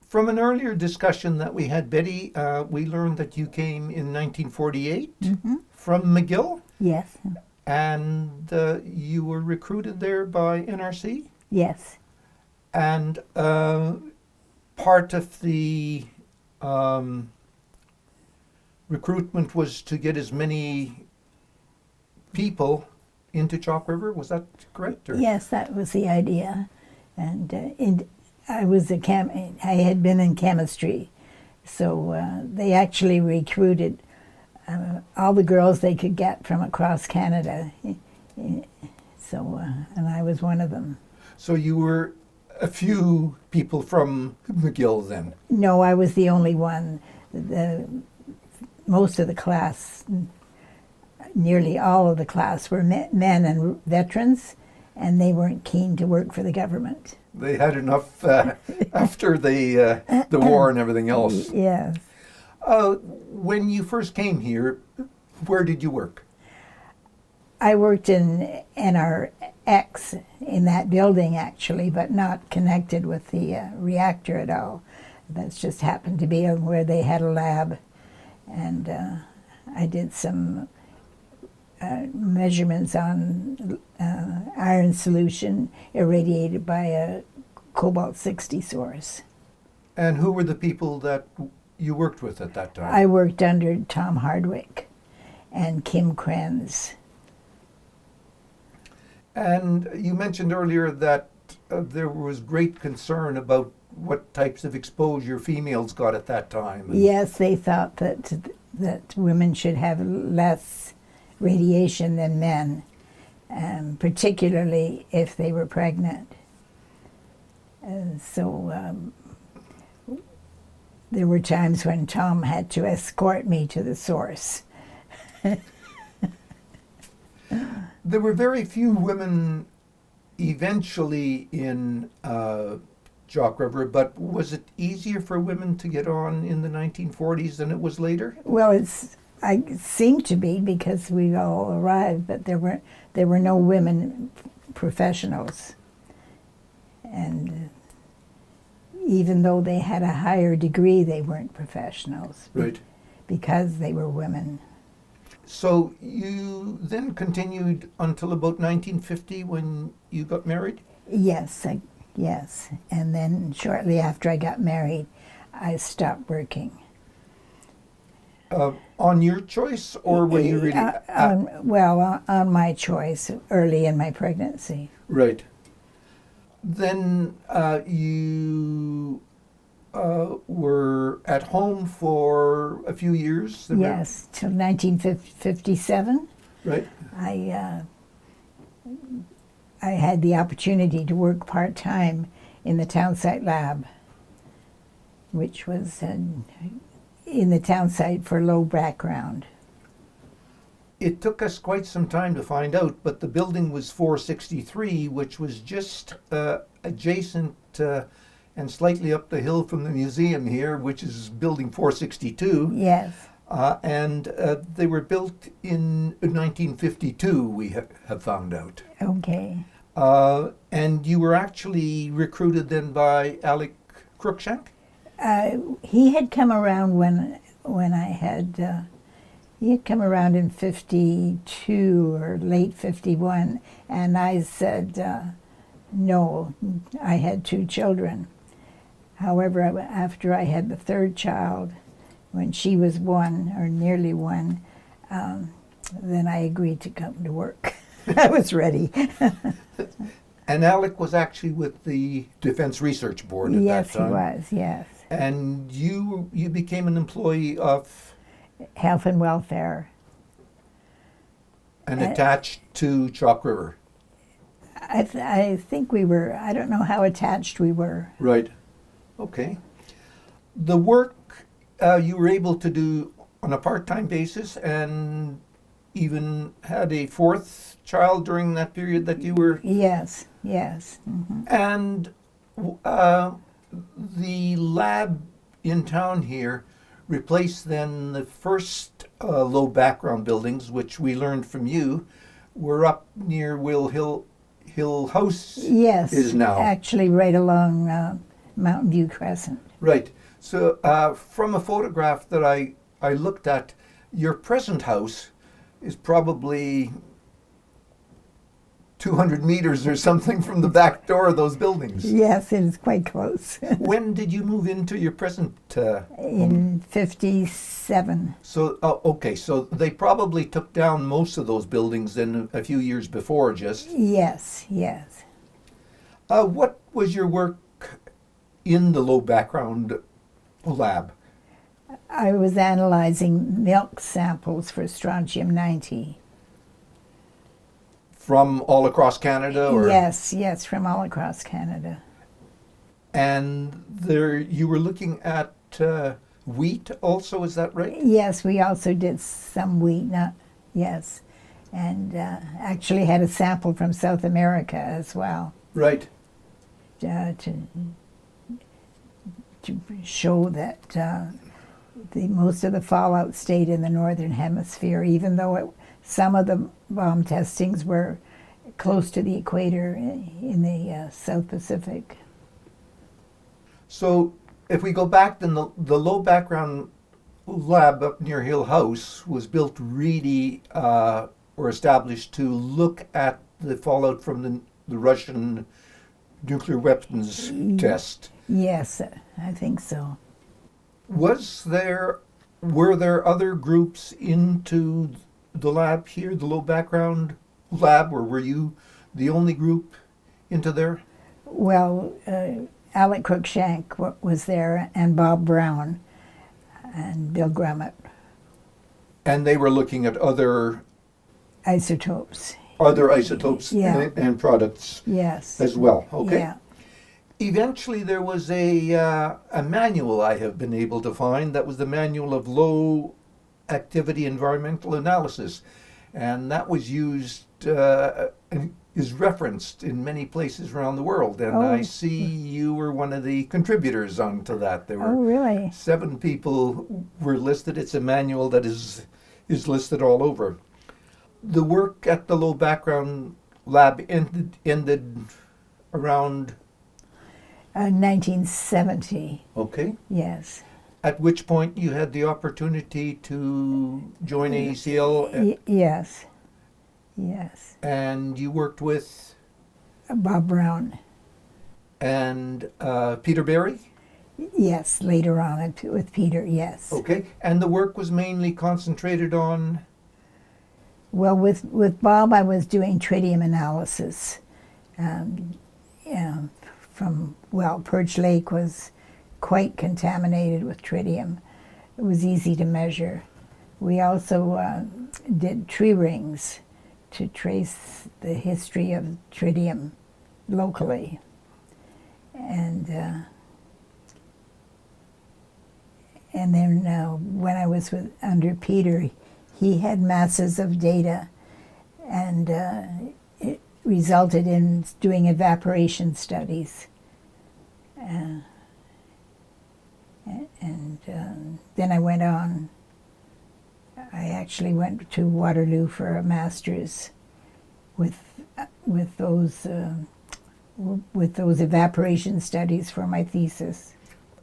From an earlier discussion that we had, Betty, we learned that you came in 1948 from McGill, Yes, and you were recruited there by NRC. yes, And part of the recruitment was to get as many people into Chalk River. Was that correct? Or? yes. That was the idea, and I was I had been in chemistry, so they actually recruited all the girls they could get from across Canada. So, and I was one of them. So you were a few people from McGill then? No, I was the only one. Most of the class, nearly all of the class, were men and veterans, and they weren't keen to work for the government. They had enough after the war and everything else. Yes. When you first came here, where did you work? I worked in NRX in that building, actually, but not connected with the reactor at all. That's just happened to be where they had a lab. And I did some measurements on iron solution irradiated by a cobalt-60 source. And who were the people that you worked with at that time? I worked under Tom Hardwick and Kim Krenz. And you mentioned earlier that there was great concern about what types of exposure females got at that time. Yes, they thought that women should have less radiation than men, particularly if they were pregnant. So there were times when Tom had to escort me to the source. There were very few women eventually in Chalk River, but was it easier for women to get on in the 1940s than it was later? Well, it seemed to be because we all arrived, but there were no women professionals. And even though they had a higher degree, they weren't professionals. Right. Because they were women. So you then continued until about 1950 when you got married? Yes, yes. And then shortly after I got married, I stopped working. On your choice, or were you really... on my choice, early in my pregnancy. Right. Then you were at home for a few years? Yes, till 1957. Right. I had the opportunity to work part-time in the town site lab, which was in the town site for low background. It took us quite some time to find out, but the building was 463, which was just adjacent and slightly up the hill from the museum here, which is building 462. Yes. And they were built in 1952, we have found out. Okay. And you were actually recruited then by Alec Cruikshank? He had come around when I had... he had come around in 52 or late 51, and I said, no, I had 2 children. However, after I had the 3rd child, when she was 1 or nearly 1, then I agreed to come to work. I was ready. And Alec was actually with the Defense Research Board at that time. Yes, he was, yes. And you became an employee of... Health and Welfare. And attached to Chalk River. I think we were, I don't know how attached we were. Right. Okay. The work you were able to do on a part-time basis, and even had a 4th child during that period that you were... Yes, yes. Mm-hmm. And the lab in town here replaced then the first low background buildings, which we learned from you, were up near Will Hill House. Yes, is now. Actually right along Mountain View Crescent. Right. So from a photograph that I looked at, your present house is probably 200 meters or something from the back door of those buildings. Yes, it is quite close. When did you move into your present home? In 57. So, okay, so they probably took down most of those buildings then a few years before just. Yes, yes. What was your work in the low background lab? I was analyzing milk samples for strontium-90. From all across Canada? Or? Yes, yes, from all across Canada. And there, you were looking at wheat also, is that right? Yes, we also did some wheat, yes. And actually had a sample from South America as well. Right. To show that most of the fallout stayed in the northern hemisphere, even though some of the bomb testings were close to the equator in the South Pacific. So if we go back, then the low background lab up near Hill House was built really or established to look at the fallout from the Russian nuclear weapons test. Yes, I think so. Were there other groups into the lab here, the low background lab, or were you the only group into there? Well, Alec Cruikshank was there, and Bob Brown, and Bill Grummett. And they were looking at other Isotopes. Yeah. and products Yes. as well. Okay. Yeah. Eventually, there was a manual I have been able to find that was the Manual of Low Activity Environmental Analysis, and that was used and is referenced in many places around the world. And I see you were one of the contributors onto that. There were really? 7 people were listed. It's a manual that is listed all over. The work at the low background lab ended around 1970. Okay. Yes. At which point you had the opportunity to join AECL. Yes. Yes. And you worked with Bob Brown. And Peter Berry? Yes, later on with Peter, yes. Okay. And the work was mainly concentrated on? Well, with Bob, I was doing tritium analysis. Perch Lake was quite contaminated with tritium. It was easy to measure. We also did tree rings to trace the history of tritium locally. And then when I was under Peter, he had masses of data, and it resulted in doing evaporation studies. Then I went on. I actually went to Waterloo for a master's with those evaporation studies for my thesis.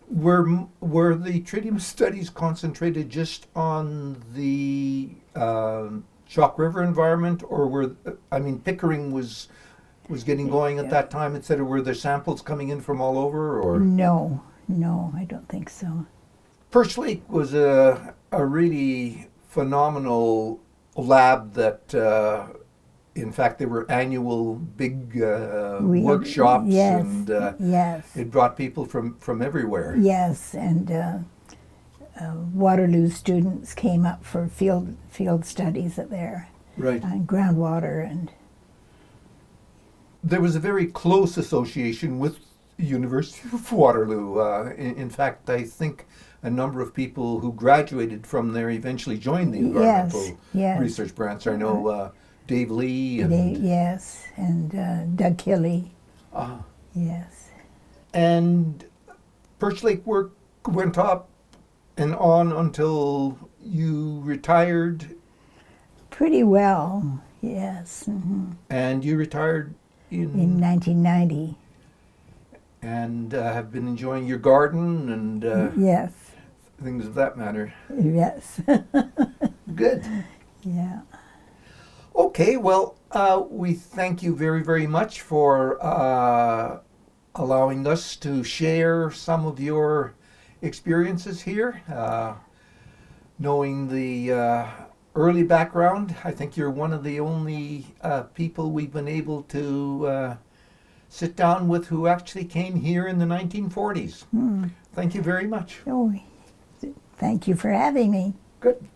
Were the tritium studies concentrated just on the Chalk River environment, or Pickering was getting going at that time, etc. Were there samples coming in from all over, or? No, I don't think so. Perch Lake was a really phenomenal lab that, in fact, there were annual big workshops, yes, and yes. it brought people from everywhere. Yes, and Waterloo students came up for field studies there, right, on groundwater, and there was a very close association with the University of Waterloo. In fact, I think a number of people who graduated from there eventually joined the environmental research branch. I know Dave Lee and and Doug Kelly. Yes. And Perch Lake work went up and on until you retired. Pretty well, yes. Mm-hmm. And you retired in 1990. and have been enjoying your garden and Yes, things of that matter. yes, Good. yeah. Okay, well, we thank you very, very much for allowing us to share some of your experiences here. Knowing the early background, I think you're one of the only people we've been able to sit down with who actually came here in the 1940s. Thank you very much. Oh, thank you for having me. Good.